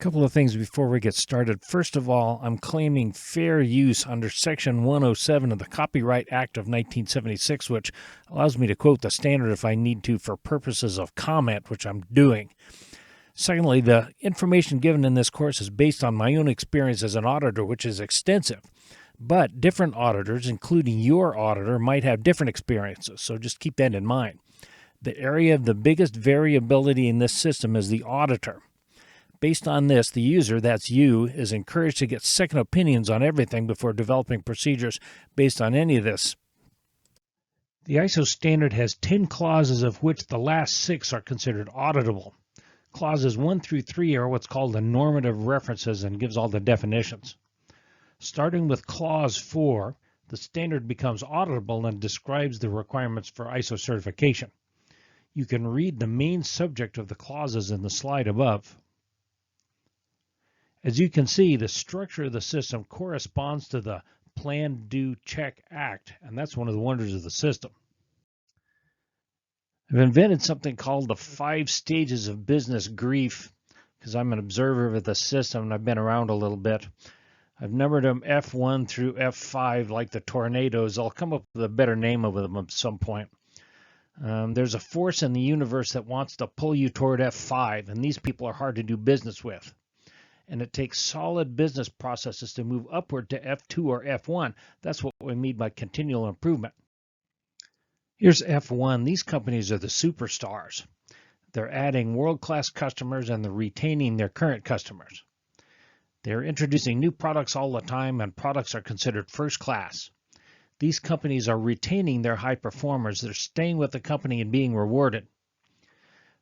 Couple of things before we get started. First of all, I'm claiming fair use under Section 107 of the Copyright Act of 1976, which allows me to quote the standard if I need to for purposes of comment, which I'm doing. Secondly, the information given in this course is based on my own experience as an auditor, which is extensive. But different auditors, including your auditor, might have different experiences, so just keep that in mind. The area of the biggest variability in this system is the auditor. Based on this, the user, that's you, is encouraged to get second opinions on everything before developing procedures based on any of this. The ISO standard has 10 clauses, of which the last 6 are considered auditable. Clauses 1 through 3 are what's called the normative references and gives all the definitions. Starting with Clause 4, the standard becomes auditable and describes the requirements for ISO certification. You can read the main subject of the clauses in the slide above. As you can see, the structure of the system corresponds to the Plan, Do, Check, Act, and that's one of the wonders of the system. I've invented something called the 5 stages of business grief because I'm an observer of the system and I've been around a little bit. I've numbered them F1 through F5 like the tornadoes. I'll come up with a better name of them at some point. There's a force in the universe that wants to pull you toward F5, and these people are hard to do business with. And it takes solid business processes to move upward to F2 or F1. That's what we mean by continual improvement. Here's F1. These companies are the superstars. They're adding world-class customers and they're retaining their current customers. They're introducing new products all the time, and products are considered first class. These companies are retaining their high performers. They're staying with the company and being rewarded.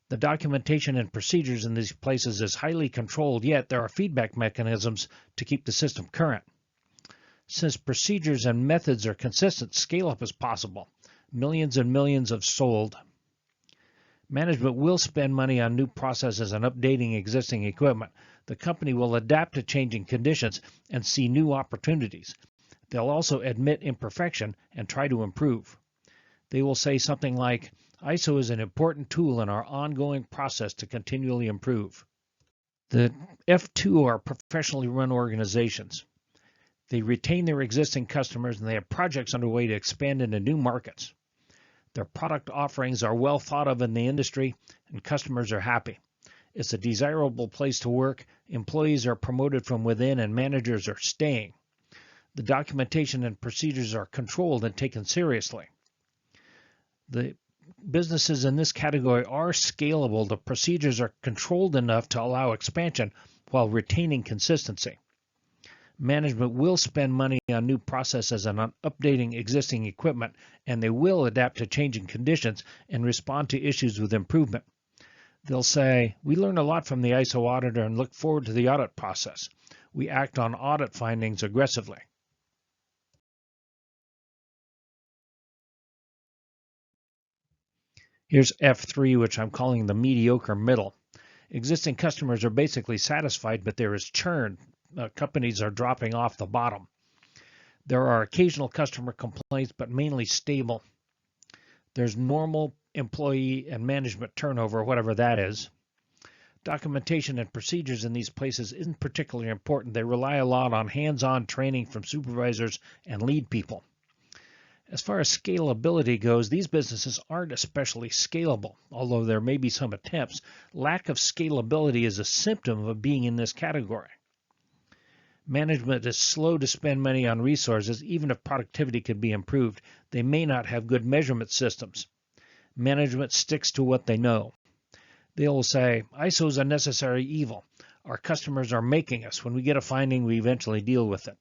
The documentation and procedures in these places is highly controlled, yet there are feedback mechanisms to keep the system current. Since procedures and methods are consistent, scale-up is possible. Millions and millions have sold. Management will spend money on new processes and updating existing equipment. The company will adapt to changing conditions and see new opportunities. They'll also admit imperfection and try to improve. They will say something like, ISO is an important tool in our ongoing process to continually improve. The F2 are professionally run organizations. They retain their existing customers and they have projects underway to expand into new markets. Their product offerings are well thought of in the industry and customers are happy. It's a desirable place to work. Employees are promoted from within and managers are staying. The documentation and procedures are controlled and taken seriously. The businesses in this category are scalable. The procedures are controlled enough to allow expansion while retaining consistency. Management will spend money on new processes and on updating existing equipment, and they will adapt to changing conditions and respond to issues with improvement. They'll say, we learn a lot from the ISO auditor and look forward to the audit process. We act on audit findings aggressively. Here's F3, which I'm calling the mediocre middle. Existing customers are basically satisfied, but there is churn. Companies are dropping off the bottom. There are occasional customer complaints, but mainly stable. There's normal employee and management turnover, whatever that is. Documentation and procedures in these places isn't particularly important. They rely a lot on hands-on training from supervisors and lead people. As far as scalability goes, these businesses aren't especially scalable, although there may be some attempts. Lack of scalability is a symptom of being in this category. Management is slow to spend money on resources, even if productivity could be improved. They may not have good measurement systems. Management sticks to what they know. They will say, ISO is a necessary evil. Our customers are making us. When we get a finding, we eventually deal with it.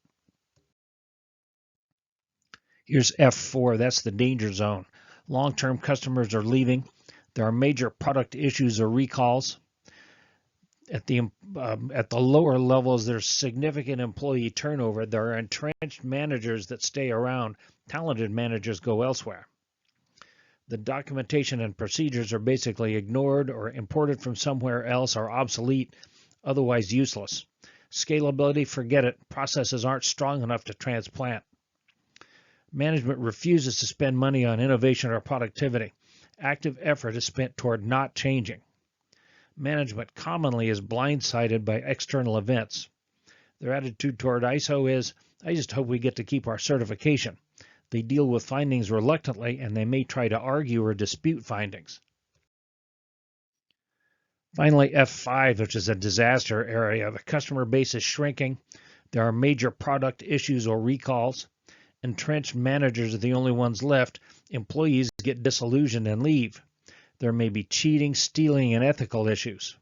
Here's F4, that's the danger zone. Long-term customers are leaving. There are major product issues or recalls. At the lower levels, there's significant employee turnover. There are entrenched managers that stay around. Talented managers go elsewhere. The documentation and procedures are basically ignored or imported from somewhere else, or obsolete, otherwise useless. Scalability, forget it. Processes aren't strong enough to transplant. Management refuses to spend money on innovation or productivity. Active effort is spent toward not changing. Management commonly is blindsided by external events. Their attitude toward ISO is, I just hope we get to keep our certification. They deal with findings reluctantly, and they may try to argue or dispute findings. Finally, F5, which is a disaster area. The customer base is shrinking. There are major product issues or recalls. Entrenched managers are the only ones left. Employees get disillusioned and leave. There may be cheating, stealing, and ethical issues.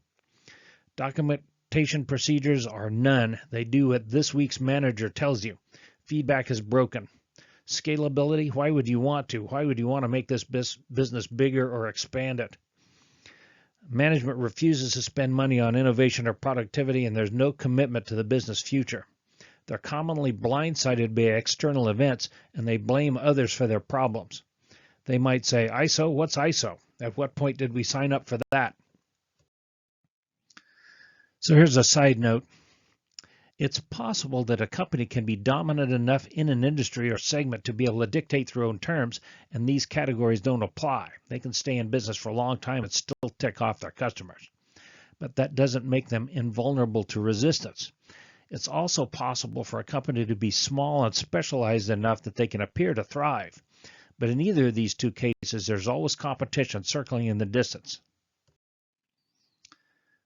Documentation procedures are none. They do what this week's manager tells you. Feedback is broken. Scalability, why would you want to? Why would you want to make this business bigger or expand it? Management refuses to spend money on innovation or productivity, and there's no commitment to the business future. They're commonly blindsided by external events, and they blame others for their problems. They might say, ISO, what's ISO? At what point did we sign up for that? So here's a side note. It's possible that a company can be dominant enough in an industry or segment to be able to dictate their own terms, and these categories don't apply. They can stay in business for a long time and still tick off their customers. But that doesn't make them invulnerable to resistance. It's also possible for a company to be small and specialized enough that they can appear to thrive. But in either of these two cases, there's always competition circling in the distance.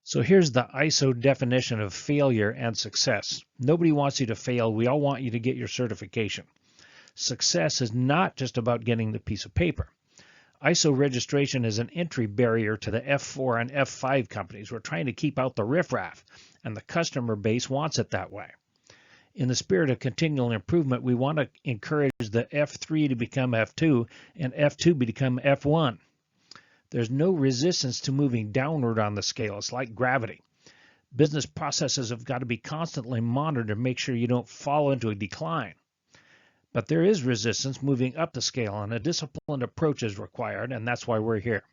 So here's the ISO definition of failure and success. Nobody wants you to fail. We all want you to get your certification. Success is not just about getting the piece of paper. ISO registration is an entry barrier to the F4 and F5 companies. We're trying to keep out the riffraff, and the customer base wants it that way. In the spirit of continual improvement, we want to encourage the F3 to become F2 and F2 to become F1. There's no resistance to moving downward on the scale. It's like gravity. Business processes have got to be constantly monitored to make sure you don't fall into a decline. But there is resistance moving up the scale, and a disciplined approach is required, and that's why we're here.